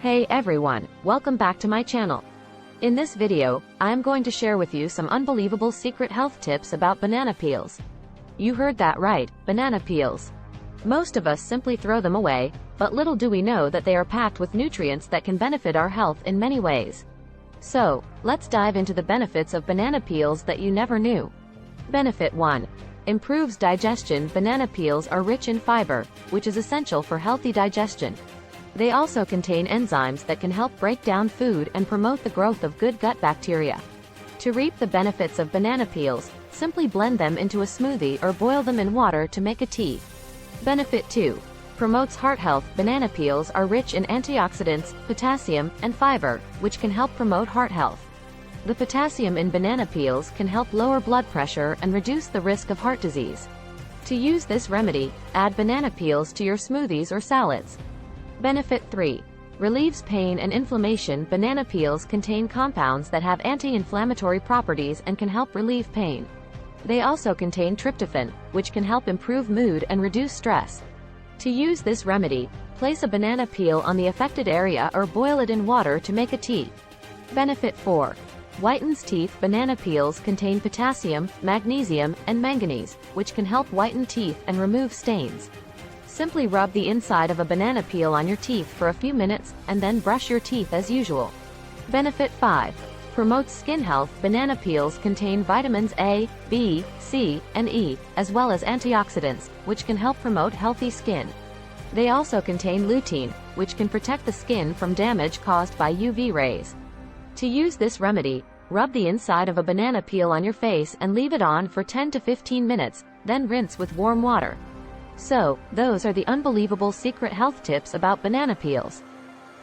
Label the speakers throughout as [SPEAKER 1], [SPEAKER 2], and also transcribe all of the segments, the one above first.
[SPEAKER 1] Hey everyone, welcome back to my channel. In this video, I am going to share with you some unbelievable secret health tips about banana peels. You heard that right, banana peels. Most of us simply throw them away, but little do we know that they are packed with nutrients that can benefit our health in many ways. So, let's dive into the benefits of banana peels that you never knew. Benefit 1. Improves digestion. Banana peels are rich in fiber, which is essential for healthy digestion. They also contain enzymes that can help break down food and promote the growth of good gut bacteria. To reap the benefits of banana peels, simply blend them into a smoothie or boil them in water to make a tea. Benefit 2. Promotes heart health. Banana peels are rich in antioxidants, potassium, and fiber, which can help promote heart health. The potassium in banana peels can help lower blood pressure and reduce the risk of heart disease. To use this remedy, add banana peels to your smoothies or salads. Benefit 3. Relieves pain and inflammation. Banana peels contain compounds that have anti-inflammatory properties and can help relieve pain. They also contain tryptophan, which can help improve mood and reduce stress. To use this remedy, place a banana peel on the affected area or boil it in water to make a tea. Benefit 4. Whitens teeth. Banana peels contain potassium, magnesium, and manganese, which can help whiten teeth and remove stains. Simply rub the inside of a banana peel on your teeth for a few minutes, and then brush your teeth as usual. Benefit 5. Promotes skin health. Banana peels contain vitamins A, B, C, and E, as well as antioxidants, which can help promote healthy skin. They also contain lutein, which can protect the skin from damage caused by UV rays. To use this remedy, rub the inside of a banana peel on your face and leave it on for 10 to 15 minutes, then rinse with warm water. So, those are the unbelievable secret health tips about banana peels.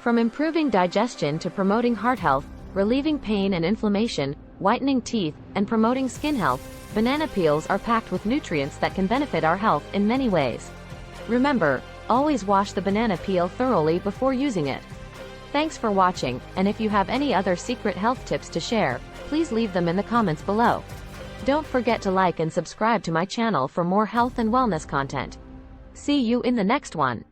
[SPEAKER 1] From improving digestion to promoting heart health, relieving pain and inflammation, whitening teeth, and promoting skin health, banana peels are packed with nutrients that can benefit our health in many ways. Remember, always wash the banana peel thoroughly before using it. Thanks for watching, and if you have any other secret health tips to share, please leave them in the comments below. Don't forget to like and subscribe to my channel for more health and wellness content. See you in the next one.